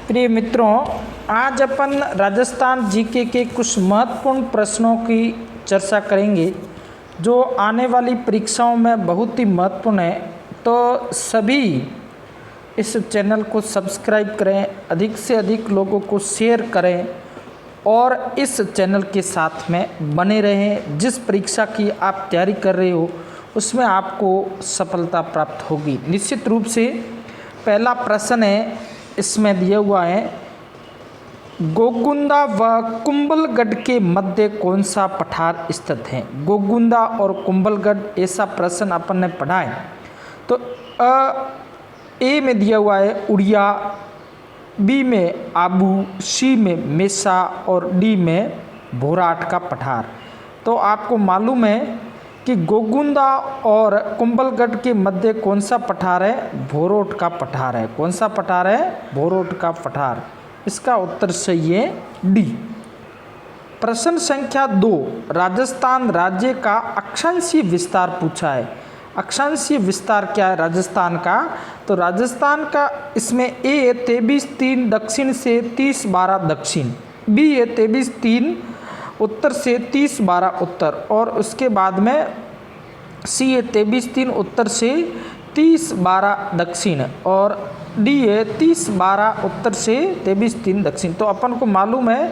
प्रिय मित्रों, आज अपन राजस्थान जीके के कुछ महत्वपूर्ण प्रश्नों की चर्चा करेंगे जो आने वाली परीक्षाओं में बहुत ही महत्वपूर्ण है। तो सभी इस चैनल को सब्सक्राइब करें, अधिक से अधिक लोगों को शेयर करें और इस चैनल के साथ में बने रहें। जिस परीक्षा की आप तैयारी कर रहे हो उसमें आपको सफलता प्राप्त होगी निश्चित रूप से। पहला प्रश्न है, इसमें दिया हुआ है, गोगुंदा व कुंभलगढ़ के मध्य कौन सा पठार स्थित है। गोगुंदा और कुंभलगढ़, ऐसा प्रश्न अपन ने पढ़ा है। तो ए में दिया हुआ है उड़िया, बी में आबू, सी में मेसा और डी में भोराट का पठार। तो आपको मालूम है कि गोगुंदा और कुंभलगढ़ के मध्य कौन सा पठार है? भोरोट का पठार है। कौन सा पठार है? भोरोट का पठार। इसका उत्तर सही है डी। प्रश्न संख्या 2, राजस्थान राज्य का अक्षांशीय विस्तार पूछा है। अक्षांशीय विस्तार क्या है राजस्थान का? तो राजस्थान का इसमें ए है 23-3 दक्षिण से 30-12 दक्षिण, बी है 23-3 उत्तर से 30-12 उत्तर और उसके बाद में सी है 23-3 उत्तर से 30-12 दक्षिण और डी है 30-12 उत्तर से 23-3 दक्षिण। तो अपन को मालूम है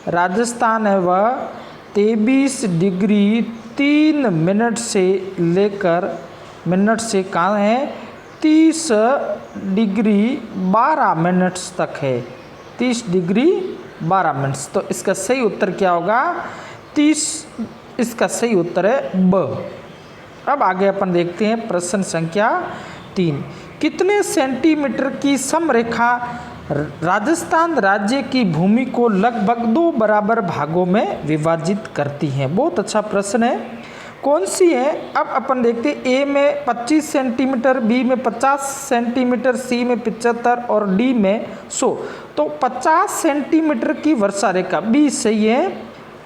राजस्थान है वह 23 डिग्री 3 मिनट से लेकर कहाँ है 30 डिग्री 12 मिनट्स तक है। 30 डिग्री 12 मिनट्स। तो इसका सही उत्तर क्या होगा? 30। इसका सही उत्तर है ब। अब आगे अपन देखते हैं प्रश्न संख्या 3, कितने सेंटीमीटर की समरेखा राजस्थान राज्य की भूमि को लगभग 2 बराबर भागों में विभाजित करती है? बहुत अच्छा प्रश्न है। कौन सी है? अब अपन देखते हैं, ए में 25 सेंटीमीटर, बी में 50 सेंटीमीटर, सी में 75 और डी में 100। तो 50 सेंटीमीटर की वर्षा रेखा, बी सही है।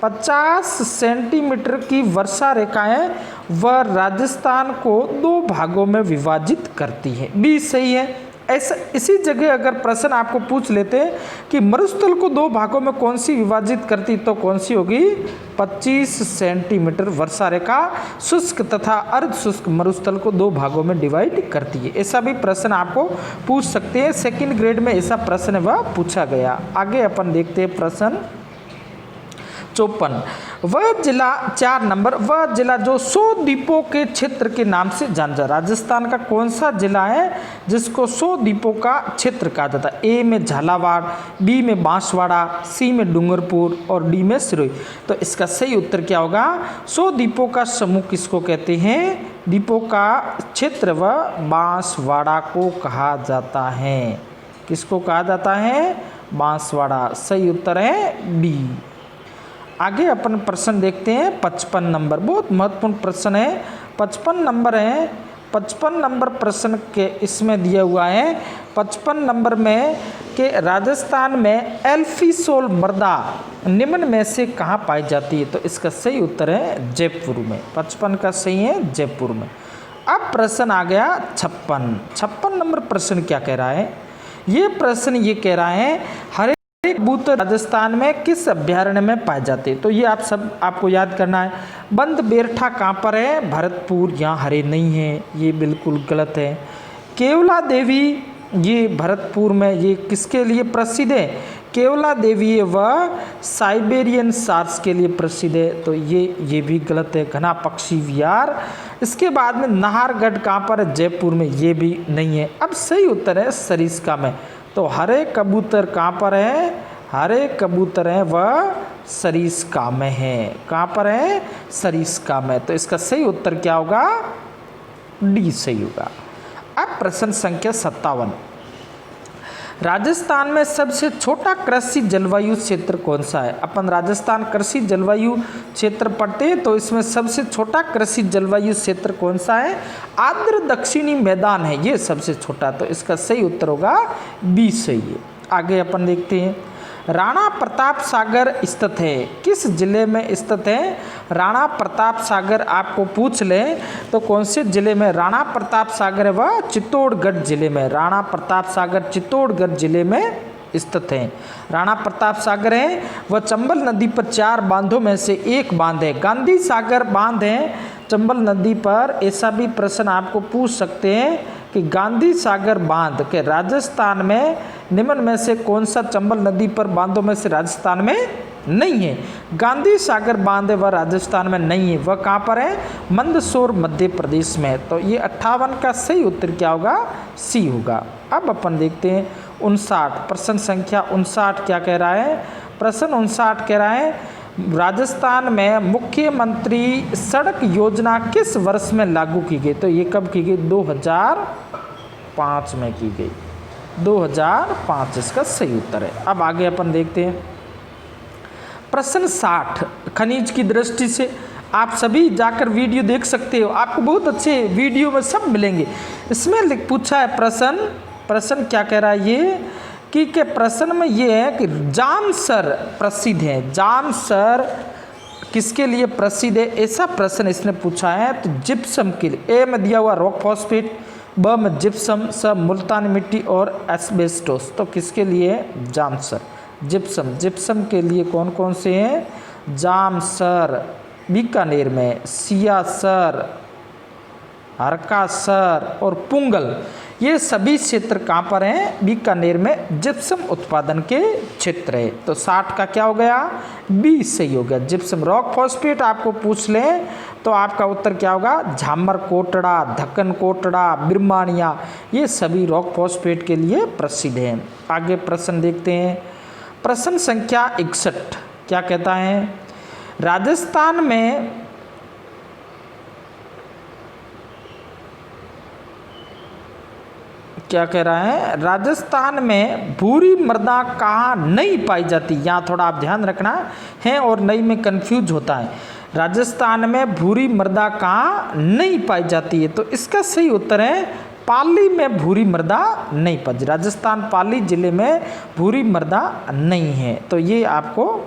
50 सेंटीमीटर की वर्षा रेखा है वह राजस्थान को 2 भागों में विभाजित करती है, बी सही है। ऐसा इसी जगह अगर प्रश्न आपको पूछ लेते हैं कि मरुस्थल को 2 भागों में कौन सी विभाजित करती, तो कौन सी होगी? 25 सेंटीमीटर वर्षा रेखा शुष्क तथा अर्ध शुष्क मरुस्थल को 2 भागों में डिवाइड करती है। ऐसा भी प्रश्न आपको पूछ सकते हैं। सेकंड ग्रेड में ऐसा प्रश्न वह पूछा गया। आगे अपन देखते हैं प्रश्न 54, वह जिला 4 नंबर, वह जिला जो 100 द्वीपों के क्षेत्र के नाम से जाना जाता। राजस्थान का कौन सा जिला है जिसको 100 द्वीपों का क्षेत्र कहा जाता है? ए में झालावाड़, बी में बांसवाड़ा, सी में डूंगरपुर और डी में सिरोही। तो इसका सही उत्तर क्या होगा? 100 द्वीपों का समूह किसको कहते हैं? द्वीपों का क्षेत्र वह बांसवाड़ा को कहा जाता है। किसको कहा जाता है? बांसवाड़ा। सही उत्तर है बी। आगे अपन प्रश्न देखते हैं 55 नंबर, बहुत महत्वपूर्ण प्रश्न है। 55 नंबर है। 55 नंबर प्रश्न के इसमें दिया हुआ है 55 नंबर में कि राजस्थान में एल्फीसोल मृदा निम्न में से कहाँ पाई जाती है? तो इसका सही उत्तर है जयपुर में। 55 का सही है जयपुर में। अब प्रश्न आ गया 56 नंबर प्रश्न क्या कह रहा है? ये प्रश्न ये कह रहा है, हरे कबूतर राजस्थान में किस अभ्यारण्य में पाए जाते हैं? तो ये आपको याद करना है। बंद बेरठा कहाँ पर है? भरतपुर। यहाँ हरे नहीं है, ये बिल्कुल गलत है। केवला देवी, ये भरतपुर में, ये किसके लिए प्रसिद्ध है? केवला देवी है वह साइबेरियन सार्स के लिए प्रसिद्ध है। तो ये भी गलत है। घना पक्षी विहार। इसके बाद में नाहरगढ़ कहाँ पर है? जयपुर में, ये भी नहीं है। अब सही उत्तर है सरिस्का में। तो हरे कबूतर कहाँ पर है? हरे कबूतर है वह सरिस्का में है। कहाँ पर है? सरिस्का में। तो इसका सही उत्तर क्या होगा? डी सही होगा। अब प्रश्न संख्या 57, राजस्थान में सबसे छोटा कृषि जलवायु क्षेत्र कौन सा है? अपन राजस्थान कृषि जलवायु क्षेत्र पढ़ते हैं तो इसमें सबसे छोटा कृषि जलवायु क्षेत्र कौन सा है? आर्द्र दक्षिणी मैदान है, ये सबसे छोटा। तो इसका सही उत्तर होगा बी सही है। आगे अपन देखते हैं, राणा प्रताप सागर स्थित है, किस जिले में स्थित है? राणा प्रताप सागर आपको पूछ लें तो कौन से जिले में राणा प्रताप सागर है? वह चित्तौड़गढ़ जिले में। राणा प्रताप सागर चित्तौड़गढ़ जिले में स्थित हैं। राणा प्रताप सागर है वह चंबल नदी पर 4 बांधों में से एक बांध है। गांधी सागर बांध है चंबल नदी पर। ऐसा भी प्रश्न आपको पूछ सकते हैं कि गांधी सागर बांध के राजस्थान में निम्न में से कौन सा चंबल नदी पर बांधों में से राजस्थान में नहीं है। गांधी सागर बांध वह राजस्थान में नहीं है, वह कहाँ पर है, मंदसौर मध्य प्रदेश में। तो ये 58 का सही उत्तर क्या होगा, सी होगा। अब अपन देखते हैं 59 प्रश्न संख्या 59 क्या कह रहा है। प्रश्न 59 कह रहा है राजस्थान में मुख्यमंत्री सड़क योजना किस वर्ष में लागू की गई। तो ये कब की गई, 2005 में की गई, 2005 इसका सही उत्तर है। अब आगे अपन देखते हैं प्रश्न 60 खनिज की दृष्टि से। आप सभी जाकर वीडियो देख सकते हो, आपको बहुत अच्छे वीडियो में सब मिलेंगे। इसमें पूछा है प्रश्न क्या कह रहा है ये कि के प्रश्न में ये है कि जामसर प्रसिद्ध है। जामसर किसके लिए प्रसिद्ध है, ऐसा प्रश्न इसने पूछा है। तो जिप्सम के लिए, ए में दिया हुआ रॉक फॉस्फेट, ब में जिप्सम, स मुल्तानी मिट्टी और एस्बेस्टोस। तो किसके लिए, जामसर। जिप्सम के लिए कौन कौन से हैं, जामसर बीकानेर में, सियासर, हरकासर और पुंगल, ये सभी क्षेत्र कहाँ पर हैं, बीकानेर में जिप्सम उत्पादन के क्षेत्र है। तो 60 का क्या हो गया, बी सही हो गया। जिप्सम रॉक फॉस्फेट आपको पूछ लें तो आपका उत्तर क्या होगा, झामर कोटड़ा, धक्कन कोटड़ा, बिरमानिया, ये सभी रॉक फॉस्फेट के लिए प्रसिद्ध हैं। आगे प्रश्न देखते हैं प्रश्न संख्या 61 क्या कहता है। राजस्थान में क्या कह रहा है, राजस्थान में भूरी मृदा कहाँ नहीं पाई जाती। यहाँ थोड़ा आप ध्यान रखना है और नई में कंफ्यूज होता है। राजस्थान में भूरी मृदा कहाँ नहीं पाई जाती है। तो इसका सही उत्तर है पाली में भूरी मृदा नहीं पाई। राजस्थान पाली जिले में भूरी मृदा नहीं है। तो ये आपको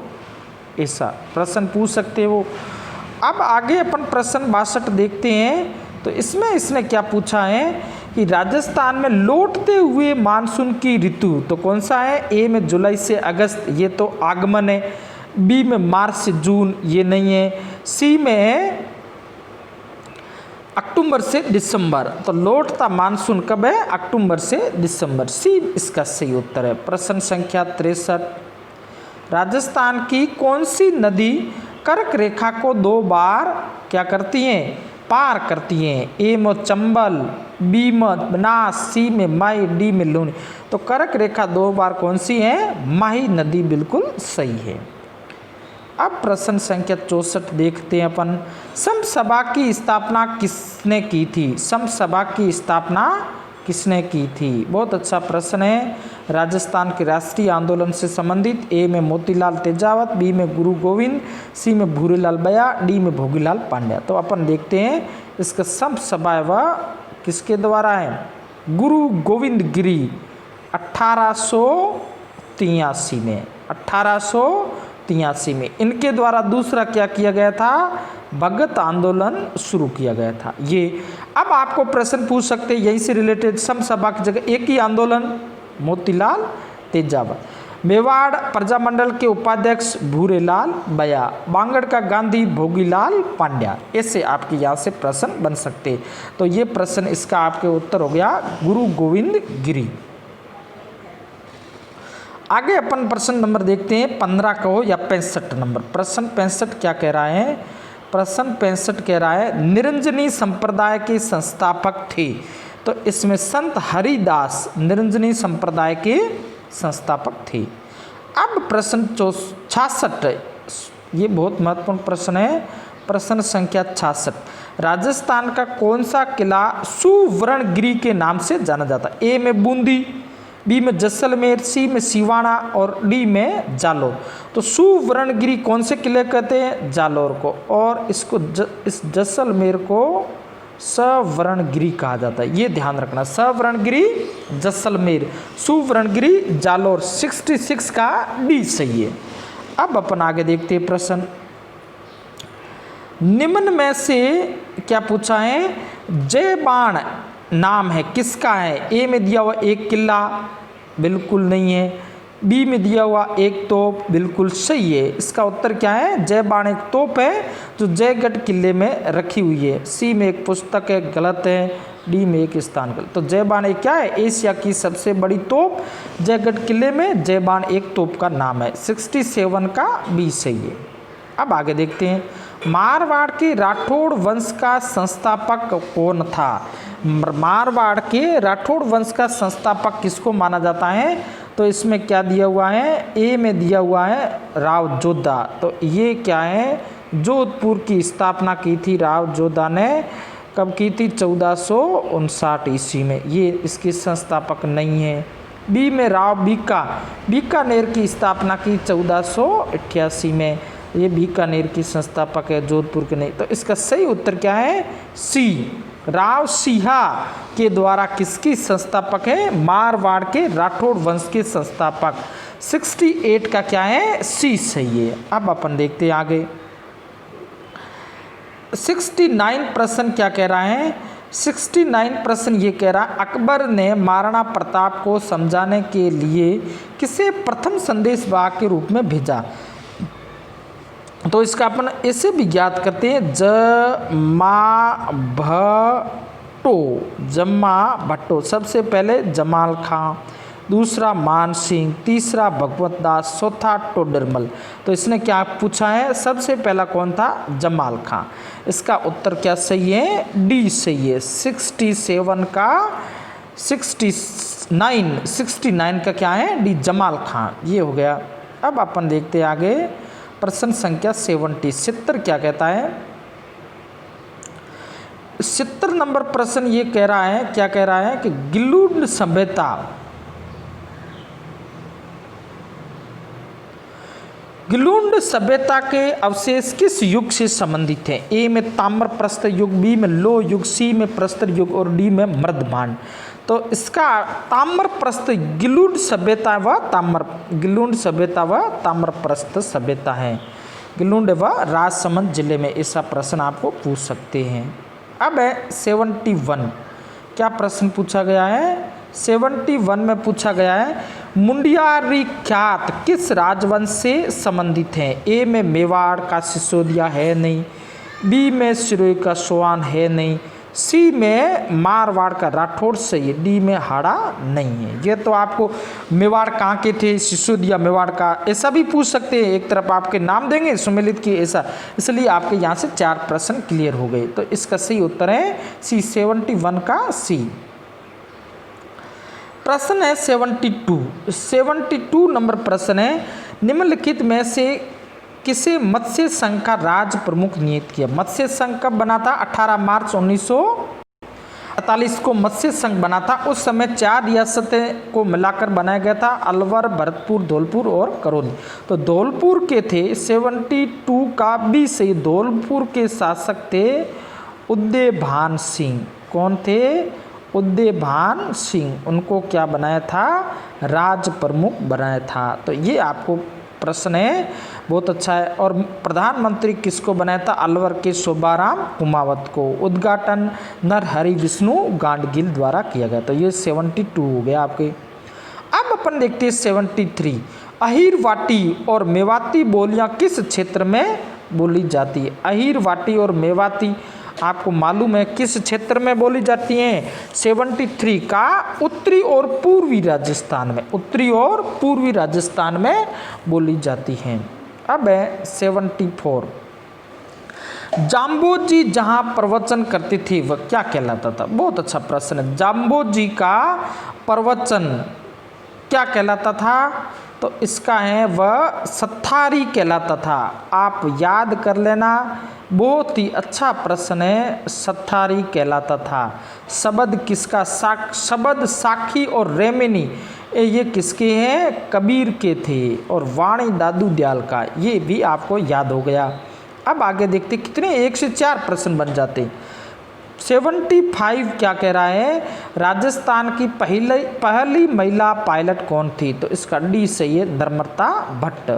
ऐसा प्रश्न पूछ सकते हो। अब आगे अपन प्रश्न 62 देखते हैं। तो इसमें इसने क्या पूछा है कि राजस्थान में लौटते हुए मानसून की ऋतु तो कौन सा है। ए में जुलाई से अगस्त, ये तो आगमन है। बी में मार्च से जून, ये नहीं है। सी में अक्टूबर से दिसंबर। तो लौटता मानसून कब है, अक्टूबर से दिसंबर, सी इसका सही उत्तर है। प्रश्न संख्या 63 राजस्थान की कौन सी नदी कर्क रेखा को 2 बार क्या करती हैं, पार करती हैं। ए में चंबल, बी में बनास, सी में माही, डी में लूनी। तो कर्क रेखा 2 बार कौन सी है, माही नदी बिल्कुल सही है। अब प्रश्न संख्या 64 देखते हैं अपन। सम सभा की स्थापना किसने की थी। सम सभा की स्थापना किसने की थी, बहुत अच्छा प्रश्न है। राजस्थान के राष्ट्रीय आंदोलन से संबंधित। ए में मोतीलाल तेजावत, बी में गुरु गोविंद, सी में भूरीलाल बया, डी में भोगीलाल पांड्या। तो अपन देखते हैं इसका सम सभा वह किसके द्वारा है, गुरु गोविंद गिरी 1883 में, 1883 में इनके द्वारा। दूसरा क्या किया गया था, भगत आंदोलन शुरू किया गया था ये। अब आपको प्रश्न पूछ सकते हैं यहीं से रिलेटेड, सम सभा की जगह एक ही आंदोलन, मोतीलाल तेजावत। मेवाड़ प्रजामंडल के उपाध्यक्ष भूरेलाल बया, बांगड़ का गांधी भोगीलाल पांड्या। ऐसे आपके यहाँ से प्रश्न बन सकते। तो ये प्रश्न इसका आपके उत्तर हो गया गुरु गोविंद गिरी। आगे अपन प्रश्न नंबर देखते हैं 15 का हो या 65 नंबर। प्रश्न 65 क्या कह रहा है, प्रश्न 65 कह रहा है निरंजनी संप्रदाय के संस्थापक थे। तो इसमें संत हरिदास निरंजनी संप्रदाय के संस्थापक थे। अब प्रश्न 66, ये बहुत महत्वपूर्ण प्रश्न है। प्रश्न संख्या 66 राजस्थान का कौन सा किला सुवर्णगिरी के नाम से जाना जाता है। ए में बूंदी, बी में जैसलमेर, सी में सिवाना और डी में जालोर। तो सुवर्णगिरी कौन से किले कहते हैं, जालोर को। और इसको इस जैसलमेर को सवर्णगिरी कहा जाता है, ये ध्यान रखना। सवर्णगिरी जैसलमेर, सुवर्णगिरी जालोर। 66 का डी सही है। अब अपन आगे देखते हैं प्रश्न। निम्न में से क्या पूछा है, जय बाण नाम है किसका है। ए में दिया हुआ एक किला, बिल्कुल नहीं है। बी में दिया हुआ एक तोप बिल्कुल सही है। इसका उत्तर क्या है? जय बाण एक तोप है जो जयगढ़ किले में रखी हुई है। सी में एक पुस्तक है, गलत है। डी में एक स्थान गलत। तो जय बाण क्या है? एशिया की सबसे बड़ी तोप जयगढ़ किले में जय बाण एक तोप का नाम है। 67 का बी सही है। अब आगे देखते हैं, मारवाड़ के राठौड़ वंश का संस्थापक कौन था? मारवाड़ के राठौड़ वंश का संस्थापक किसको माना जाता है? तो इसमें क्या दिया हुआ है? ए में दिया हुआ है राव जोधा। तो ये क्या है? जोधपुर की स्थापना की थी राव जोधा ने। कब की थी? 1459 ईस्वी में। ये इसके संस्थापक नहीं है। बी में राव बीकानेर की स्थापना की 1488 में। ये बीकानेर की संस्थापक है, जोधपुर के नहीं। तो इसका सही उत्तर क्या है? सी, राव सिंहा के द्वारा किसकी संस्थापक है? मारवाड़ के राठौड़ वंश के संस्थापक। 68 का क्या है? सी सही है। अब अपन देखते हैं आगे। 69 प्रश्न क्या कह रहा है? 69 प्रश्न ये कह रहा है, अकबर ने महाराणा प्रताप को समझाने के लिए किसे प्रथम संदेश वाहक के रूप में भेजा? तो इसका अपन ऐसे भी ज्ञात करते हैं, जम्मा भट्टो। सबसे पहले जमाल खां, दूसरा मान सिंह, तीसरा भगवत दास, चौथा टोडरमल। तो इसने क्या पूछा है? सबसे पहला कौन था? जमाल खां। इसका उत्तर क्या सही है? डी सही है। 69 का क्या है? डी जमाल खां। ये हो गया। अब अपन देखते हैं आगे प्रश्न संख्या 70 क्या कहता है? 70 नंबर प्रश्न ये कह रहा है, क्या कह रहा है कि गिलुड सभ्यता के अवशेष किस युग से संबंधित हैं? ए में ताम्र प्रस्तर युग, बी में लोह युग, सी में प्रस्तर युग और डी में मृदभांड। तो इसका ताम्र प्रस्तर गिलुड सभ्यता व ताम्र प्रस्तर सभ्यता है। गिलुड व राजसमंद जिले में ऐसा प्रश्न आपको पूछ सकते हैं। अब है 71। क्या प्रश्न पूछा गया है? 71 में पूछा गया है, मुंडियारी ख्यात किस राजवंश से संबंधित हैं? ए में मेवाड़ का सिसोदिया है नहीं, बी में सिरोही का सोआन है नहीं, सी में मारवाड़ का राठौड़ सही है, डी में हाड़ा नहीं है। ये तो आपको मेवाड़ कहाँ के थे, सिसोदिया मेवाड़ का, ऐसा भी पूछ सकते हैं। एक तरफ आपके नाम देंगे सुमेलित की ऐसा, इसलिए आपके यहाँ से 4 प्रश्न क्लियर हो गए। तो इसका सही उत्तर है सी, 71 का सी। प्रश्न है 72 नंबर प्रश्न है, निम्नलिखित में से किसे मत्स्य संघ का राज्य प्रमुख नियुक्त किया? मत्स्य संघ कब बना था? 18 मार्च 1948 को मत्स्य संघ बना था। उस समय 4 रियासतें को मिलाकर बनाया गया था, अलवर, भरतपुर, धौलपुर और करौली। तो धौलपुर के थे 72 का बी से। धौलपुर के शासक थे उदयभान सिंह। कौन थे? उदयभान सिंह। उनको क्या बनाया था? राज प्रमुख बनाया था। तो ये आपको प्रश्न है, बहुत अच्छा है। और प्रधानमंत्री किसको बनाया था? अलवर के शोभाराम कुमावत को। उद्घाटन नरहरि विष्णु गाडगिल द्वारा किया गया। तो ये 72 हो गया आपके। अब अपन देखते हैं 73। अहीरवाटी और मेवाती बोलियां किस क्षेत्र में बोली जाती है? अहीरवाटी और मेवाती आपको मालूम है किस क्षेत्र में बोली जाती हैं? 73 का उत्तरी और पूर्वी राजस्थान में, उत्तरी और पूर्वी राजस्थान में बोली जाती हैं। अब है 74। जाम्बोजी जहां प्रवचन करते थे वह क्या कहलाता था? बहुत अच्छा प्रश्न है। जाम्बोजी का प्रवचन क्या कहलाता था? तो इसका है वह सत्थारी कहलाता था। आप याद कर लेना, बहुत ही अच्छा प्रश्न है। सत्थारी कहलाता था। शब्द किसका? शब्द साखी और रेमिनी ये किसके हैं? कबीर के थे। और वाणी दादू दयाल का, ये भी आपको याद हो गया। अब आगे देखते कितने 1 से 4 प्रश्न बन जाते। 75 क्या कह रहा है? राजस्थान की पहली महिला पायलट कौन थी? तो इसका डी सही है, नर्मदा भट्ट।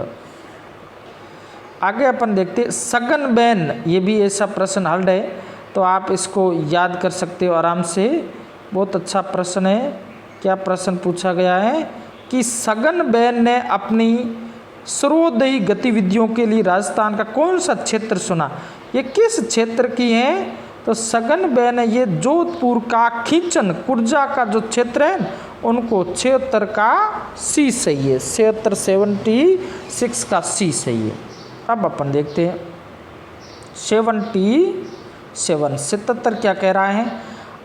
आगे अपन देखते सगनबैन, ये भी ऐसा प्रश्न हल है, तो आप इसको याद कर सकते हो आराम से। बहुत अच्छा प्रश्न है। क्या प्रश्न पूछा गया है? कि सगनबैन ने अपनी सर्वोदयी गतिविधियों के लिए राजस्थान का कौन सा क्षेत्र चुना? ये किस क्षेत्र की है? तो सगनबैन है ये जोधपुर का खींचन कुर्जा का जो क्षेत्र है उनको 76 का सी सही है, 76 का सी सही है। अब अपन देखते हैं 77 क्या कह रहा है?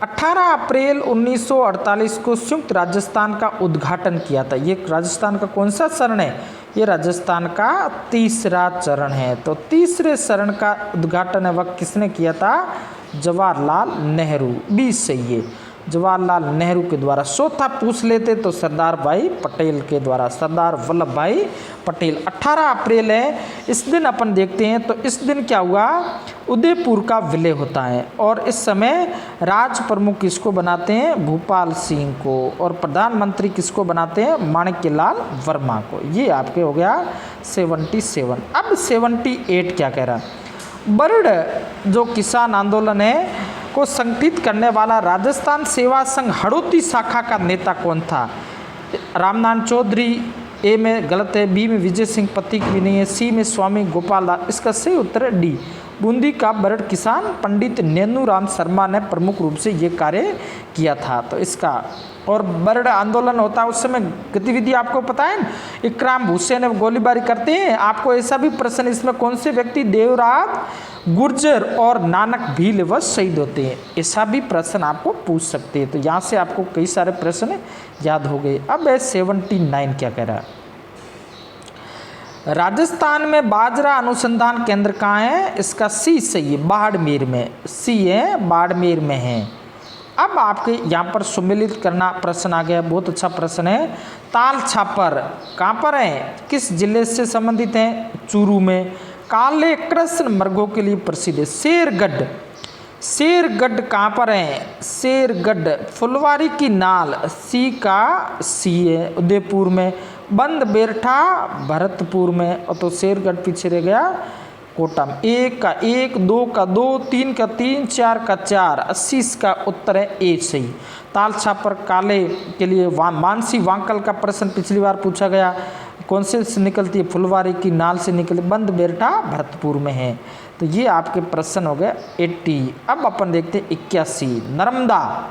18 अप्रैल 1948 को संयुक्त राजस्थान का उद्घाटन किया था। ये राजस्थान का कौन सा चरण है? ये राजस्थान का तीसरा चरण है। तो तीसरे चरण का उद्घाटन है वह किसने किया था? जवाहरलाल नेहरू, बी सही है, जवाहरलाल नेहरू के द्वारा। चौथा पूछ लेते तो सरदार भाई पटेल के द्वारा, सरदार वल्लभ भाई पटेल। 18 अप्रैल है, इस दिन अपन देखते हैं तो इस दिन क्या हुआ? उदयपुर का विलय होता है और इस समय राज प्रमुख किसको बनाते हैं? भूपाल सिंह को, और प्रधानमंत्री किसको बनाते हैं? माणिक्यलाल वर्मा को। ये आपके हो गया 77। अब 78 क्या कह रहा है? बर्ड जो किसान आंदोलन है को संगठित करने वाला राजस्थान सेवा संघ हड़ौती शाखा का नेता कौन था? रामनारायण चौधरी, ए में गलत है, बी में विजय सिंह पथिक भी नहीं है, सी में स्वामी गोपाल दास। इसका सही उत्तर है डी, बूंदी का बर्ड किसान पंडित नेनूराम शर्मा ने प्रमुख रूप से ये कार्य किया था। तो इसका, और बर्ड आंदोलन होता है उस समय गतिविधि आपको पता है, इकराम हुसैन गोलीबारी करते हैं। आपको ऐसा भी प्रश्न इसमें कौन से व्यक्ति देवरात गुर्जर और नानक भील व शहीद होते हैं, ऐसा भी प्रश्न आपको पूछ सकते हैं। तो यहाँ से आपको कई सारे प्रश्न याद हो गए। अब है 79 क्या कह रहा है? राजस्थान में बाजरा अनुसंधान केंद्र कहाँ है? इसका सी सही है, बाड़मेर में, सी है बाड़मेर में है। अब आपके यहाँ पर सम्मिलित करना प्रश्न आ गया, बहुत अच्छा प्रश्न है। ताल छापर कहाँ पर है? किस जिले से संबंधित है? चूरू में। काले कृष्ण मृगों के लिए प्रसिद्ध है। शेरगढ़, शेरगढ़ कहाँ पर है? शेरगढ़ फुलवारी की नाल, सी का सी है, उदयपुर में। बंद बेरठा भरतपुर में, और तो शेरगढ़ पीछे रह गया कोटा में। 1 का 1, 2 का 2, 3 का 3, 4 का 4, 80 का उत्तर है ए सही। ताल छापर काले के लिए मानसी वांकल का प्रश्न पिछली बार पूछा गया, कौन से निकलती है? फुलवारी की नाल से निकले, बंद बेरठा भरतपुर में है। तो ये आपके प्रश्न हो गए 80। अब अपन देखते हैं 81 नर्मदा।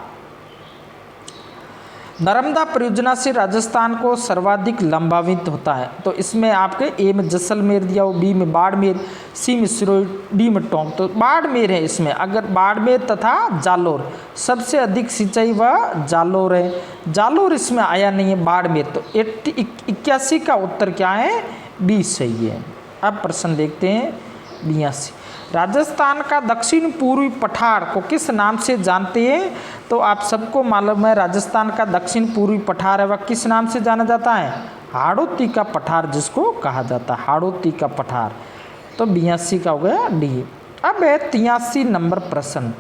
नर्मदा परियोजना से राजस्थान को सर्वाधिक लाभान्वित होता है। तो इसमें आपके ए में जैसलमेर दिया हो, बी में बाड़मेर, सी में सिरोही, डी में टोंक। तो बाड़मेर है इसमें, अगर बाड़मेर तथा जालोर, सबसे अधिक सिंचाई वह जालोर है, जालोर इसमें आया नहीं है, बाड़मेर। तो 81 का उत्तर क्या है? बी सही है। अब प्रश्न देखते हैं 82। राजस्थान का दक्षिण पूर्वी पठार को किस नाम से जानते हैं? तो आप सबको मालूम है राजस्थान का दक्षिण पूर्वी पठार है वह किस नाम से जाना जाता है? हाड़ौती का पठार जिसको कहा जाता है, हाड़ौती का पठार। तो 82 का हो गया डी। अब है 83 नंबर प्रश्न।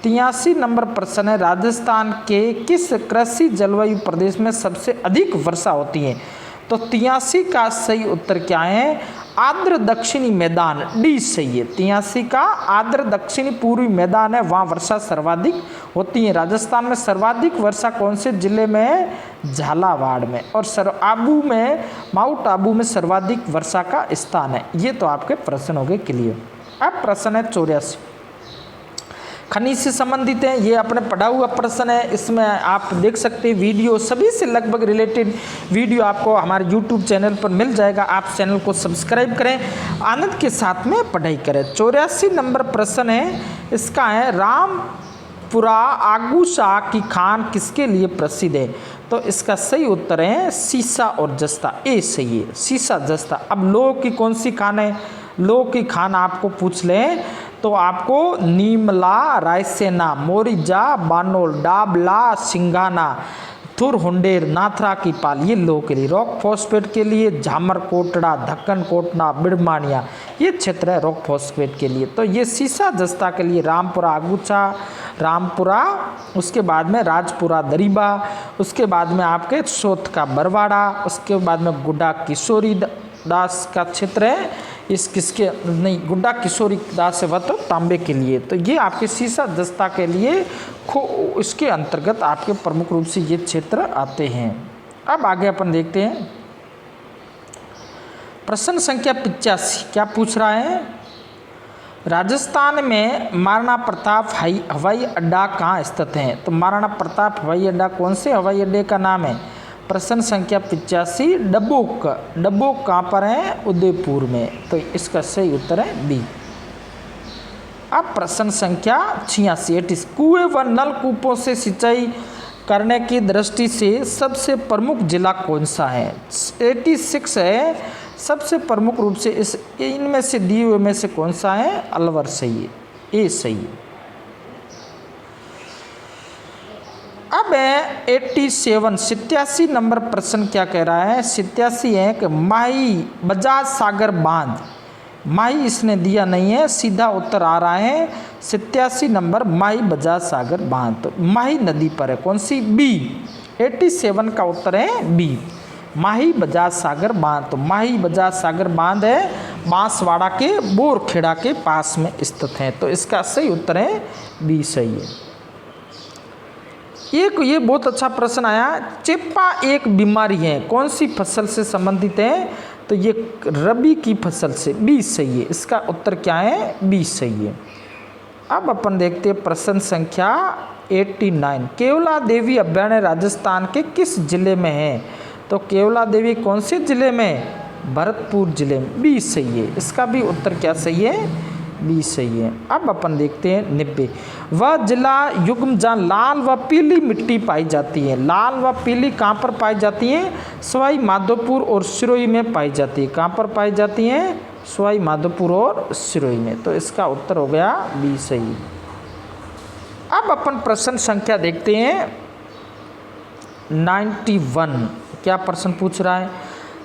83 नंबर प्रश्न है राजस्थान के किस कृषि जलवायु प्रदेश में सबसे अधिक वर्षा होती है? तो 83 का सही उत्तर क्या है? आर्द्र दक्षिणी मैदान, डी सही है। 83 का आर्द्र दक्षिणी पूर्वी मैदान है, वहाँ वर्षा सर्वाधिक होती है। राजस्थान में सर्वाधिक वर्षा कौन से जिले में है? झालावाड़ में। और आबू में, माउंट आबू में सर्वाधिक वर्षा का स्थान है। ये तो आपके प्रश्न हो गए क्लियर। अब प्रश्न है 84, खनिज से संबंधित है, ये अपने पढ़ा हुआ प्रश्न है। इसमें आप देख सकते हैं वीडियो, सभी से लगभग रिलेटेड वीडियो आपको हमारे YouTube चैनल पर मिल जाएगा। आप चैनल को सब्सक्राइब करें, आनंद के साथ में पढ़ाई करें। 84 नंबर प्रश्न है, इसका है रामपुरा आगूशा की खान किसके लिए प्रसिद्ध है? तो इसका सही उत्तर है सीसा और जस्ता, ए सही है, सीसा जस्ता। अब लोह की कौन सी खान है? लोह की खान आपको पूछ लें तो आपको नीमला, रायसेना, मोरिजा, बानोल, डाबला, सिंघाना, थुर, हुंडेर, नाथरा की पाल, ये लोह के लिए। रॉक फॉस्फेट के लिए झामर कोटड़ा, धक्कन कोटना, बिड़मानिया, ये क्षेत्र है रॉक फॉस्फेट के लिए। तो ये सीसा जस्ता के लिए रामपुरा आगूचा, रामपुरा, उसके बाद में राजपुरा दरीबा, उसके बाद में आपके सोत का बरवाड़ा, उसके बाद में गुड्डा किशोरी दास का क्षेत्र है। इस किसके नहीं, गुड्डा किशोरी दास है वह तो तांबे के लिए। तो ये आपके सीसा दस्ता के लिए इसके अंतर्गत आपके प्रमुख रूप से ये क्षेत्र आते हैं। अब आगे अपन देखते हैं प्रश्न संख्या 85 क्या पूछ रहा है, राजस्थान में महाराणा प्रताप हवाई अड्डा कहाँ स्थित है। तो महाराणा प्रताप हवाई अड्डा कौन से हवाई अड्डे का नाम है। प्रश्न संख्या 85 डबोक। डबोक कहाँ पर है, उदयपुर में। तो इसका सही उत्तर है बी। अब प्रश्न संख्या 86 कुएं व नलकूपों से सिंचाई करने की दृष्टि से सबसे प्रमुख जिला कौन सा है। 86 है सबसे प्रमुख रूप से इनमें से दिए हुए में से कौन सा है, अलवर सही है, ए सही है। अब 87 नंबर प्रश्न क्या कह रहा है, 87 है कि माही बजाज सागर बांध, माही इसने दिया नहीं है, सीधा उत्तर आ रहा है 87 नंबर माही बजाज सागर बांध। तो माही नदी पर है, कौन सी, बी। 87 का उत्तर है बी, माही बजाज सागर बांध। तो माही बजाज सागर बांध है बांसवाड़ा के बोरखेड़ा के पास में स्थित है। तो इसका सही उत्तर है बी सही है। ये बहुत अच्छा प्रश्न आया, चेपा एक बीमारी है, कौन सी फसल से संबंधित है। तो ये रबी की फसल से, बी सही है। इसका उत्तर क्या है, बी सही है। अब अपन देखते हैं प्रश्न संख्या 89 केवला देवी अभयारण्य राजस्थान के किस जिले में है। तो केवला देवी कौन से जिले में, भरतपुर जिले में, बी सही है। इसका भी उत्तर क्या सही है, बी सही है। अब अपन देखते हैं 90 वह जिला युग्म जहाँ लाल व पीली मिट्टी पाई जाती है। लाल व पीली कहाँ पर पाई जाती है, सवाई माधोपुर और सिरोही में पाई जाती है। कहाँ पर पाई जाती है, सवाई माधोपुर और सिरोही में। तो इसका उत्तर हो गया बी सही। अब अपन प्रश्न संख्या देखते हैं 91 क्या प्रश्न पूछ रहा है,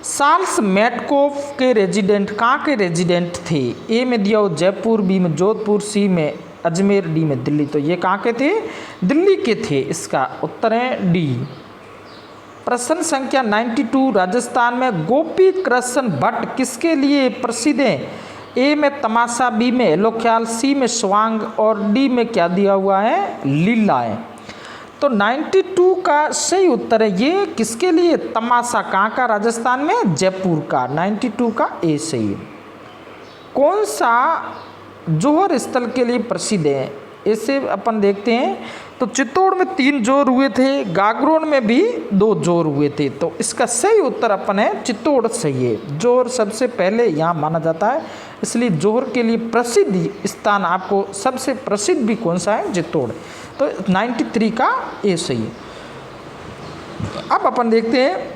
चार्ल्स मेटकोफ के रेजिडेंट कहाँ के रेजिडेंट थे। ए में दिया हो जयपुर, बी में जोधपुर, सी में अजमेर, डी में दिल्ली। तो ये कहाँ के थे, दिल्ली के थे। इसका उत्तर है डी। प्रश्न संख्या 92 राजस्थान में गोपी कृष्ण भट्ट किसके लिए प्रसिद्ध है। ए में तमाशा, बी में हेलो ख्याल, सी में स्वांग और डी में क्या दिया हुआ है, लीला है। तो 92 का सही उत्तर है ये किसके लिए, तमाशा। कहाँ का, राजस्थान में, जयपुर का। 92 का ए सही है। कौन सा जोहर स्थल के लिए प्रसिद्ध है, इसे अपन देखते हैं। तो चित्तौड़ में 3 जोर हुए थे, गागरोन में भी 2 जोर हुए थे। तो इसका सही उत्तर अपन है चित्तौड़ सही है। जोहर सबसे पहले यहाँ माना जाता है, इसलिए जोहर के लिए प्रसिद्ध स्थान आपको सबसे प्रसिद्ध भी कौन सा है, चित्तौड़। तो 93 का ए सही है। अब अपन देखते हैं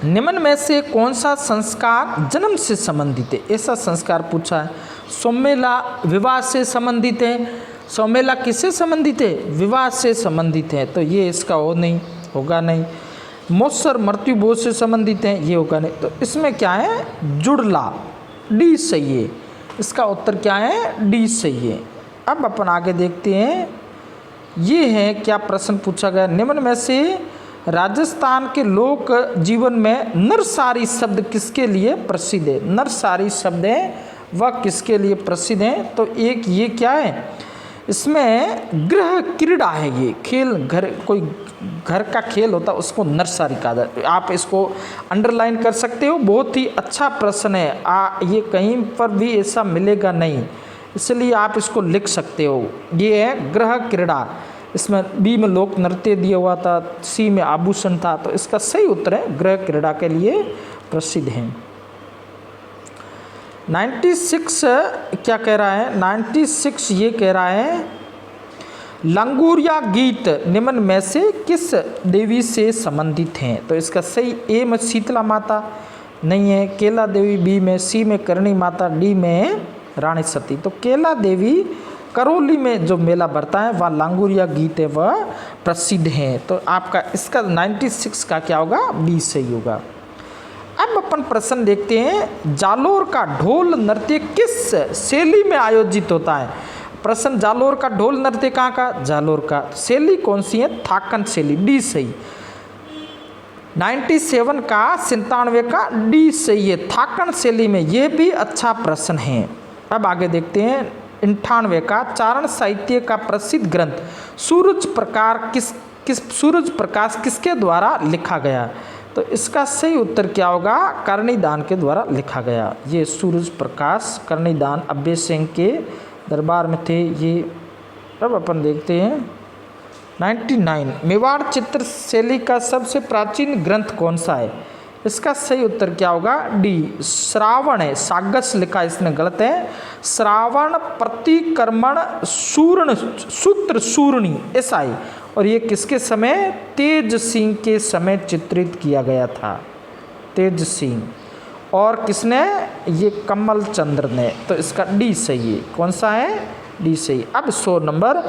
निम्न में से कौन सा संस्कार जन्म से संबंधित है। ऐसा संस्कार पूछा है। सौमेला विवाह से संबंधित है। सौमेला किससे संबंधित है, विवाह से संबंधित है। तो ये इसका होगा नहीं। मोत्सर मृत्यु बोझ से संबंधित है, ये होगा नहीं। तो इसमें क्या है, जुड़ला, डी सही है। इसका उत्तर क्या है, डी सही है। अब अपन आगे देखते हैं, ये है क्या प्रश्न पूछा गया, निम्न में से राजस्थान के लोक जीवन में नरसारी शब्द किसके लिए प्रसिद्ध है। नरसारी शब्द है वह किसके लिए प्रसिद्ध है। तो एक ये क्या है, इसमें गृह क्रीड़ा है, ये खेल, घर कोई घर का खेल होता है उसको नरसारी कहा जाता है। आप इसको अंडरलाइन कर सकते हो, बहुत ही अच्छा प्रश्न है। ये कहीं पर भी ऐसा मिलेगा नहीं, इसलिए आप इसको लिख सकते हो। ये है गृह क्रीड़ा। इसमें बी में लोक नृत्य दिया हुआ था, सी में आभूषण था। तो इसका सही उत्तर है गृह क्रीड़ा के लिए प्रसिद्ध है। 96 क्या कह रहा है, 96 ये कह रहा है लंगूरिया गीत निम्न में से किस देवी से संबंधित हैं। तो इसका सही ए में शीतला माता नहीं है, केला देवी बी में, सी में करणी माता, डी में रानी सती। तो केला देवी करौली में जो मेला भरता है वह लांगुरिया गीत है वह प्रसिद्ध है। तो आपका इसका 96 का क्या होगा, बी सही होगा। अब अपन प्रश्न देखते हैं, जालोर का ढोल नृत्य किस शैली में आयोजित होता है। प्रश्न, जालोर का ढोल नृत्य कहाँ का, जालोर का। शैली कौन सी है, थाकन शैली, डी सही। 97 का 97 का डी सही है, थाकन शैली में। यह भी अच्छा प्रश्न है। अब आगे देखते हैं 98 का चारण साहित्य का प्रसिद्ध ग्रंथ सूरज प्रकाश सूरज प्रकाश किसके द्वारा लिखा गया? तो इसका सही उत्तर क्या होगा? कर्णिदान के द्वारा लिखा गया। ये सूरज प्रकाश कर्णिदान अभय सिंह के दरबार में थे ये। अब अपन देखते हैं 99 मेवाड़ चित्र शैली का सबसे प्राचीन ग्रंथ कौन सा है? इसका सही उत्तर क्या होगा? डी श्रावण है। सागस लिखा इसने गलत है। श्रावण प्रतिक्रमण सूर्ण सूत्र सूर्णी ऐसा है। और ये किसके समय? तेज सिंह के समय चित्रित किया गया था। तेज सिंह। और किसने? ये कमल चंद्र ने। तो इसका डी सही है। कौन सा है? डी सही। अब 100 नंबर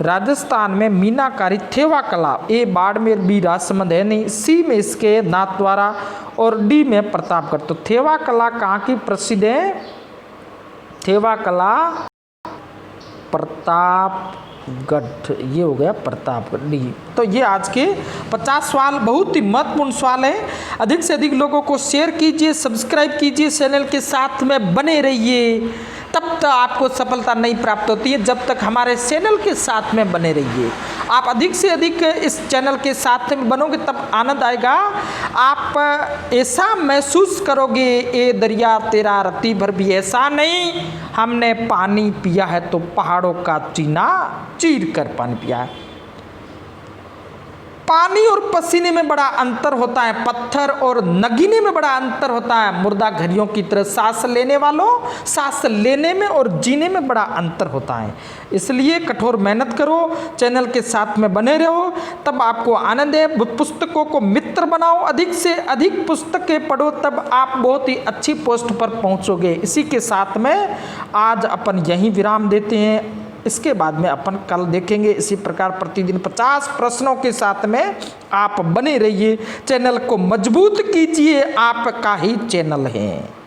राजस्थान में मीनाकारी थेवा कला, ए बाड़मेर, बी राजसमंद है नहीं, सी में इसके नाथद्वारा और डी में प्रतापगढ़। तो थेवा कला कहाँ की प्रसिद्ध है? थेवा कला प्रतापगढ़। ये हो गया प्रतापगढ़ डी। तो ये आज के 50 सवाल बहुत ही महत्वपूर्ण सवाल है। अधिक से अधिक लोगों को शेयर कीजिए, सब्सक्राइब कीजिए, चैनल के साथ में बने रहिए। तब तक आपको सफलता नहीं प्राप्त होती है जब तक हमारे चैनल के साथ में बने रहिए। आप अधिक से अधिक इस चैनल के साथ में बनोगे तब आनंद आएगा। आप ऐसा महसूस करोगे ए दरिया तेरा रत्ती भर भी ऐसा नहीं, हमने पानी पिया है तो पहाड़ों का चीना चीर कर पानी पिया है। पानी और पसीने में बड़ा अंतर होता है, पत्थर और नगीने में बड़ा अंतर होता है। मुर्दा घड़ियों की तरह सांस लेने वालों, सांस लेने में और जीने में बड़ा अंतर होता है। इसलिए कठोर मेहनत करो, चैनल के साथ में बने रहो, तब आपको आनंद है। पुस्तकों को मित्र बनाओ, अधिक से अधिक पुस्तकें पढ़ो, तब आप बहुत ही अच्छी पोस्ट पर पहुंचोगे। इसी के साथ में आज अपन यहीं विराम देते हैं। इसके बाद में अपन कल देखेंगे। इसी प्रकार प्रतिदिन 50 प्रश्नों के साथ में आप बने रहिए। चैनल को मजबूत कीजिए, आपका ही चैनल है।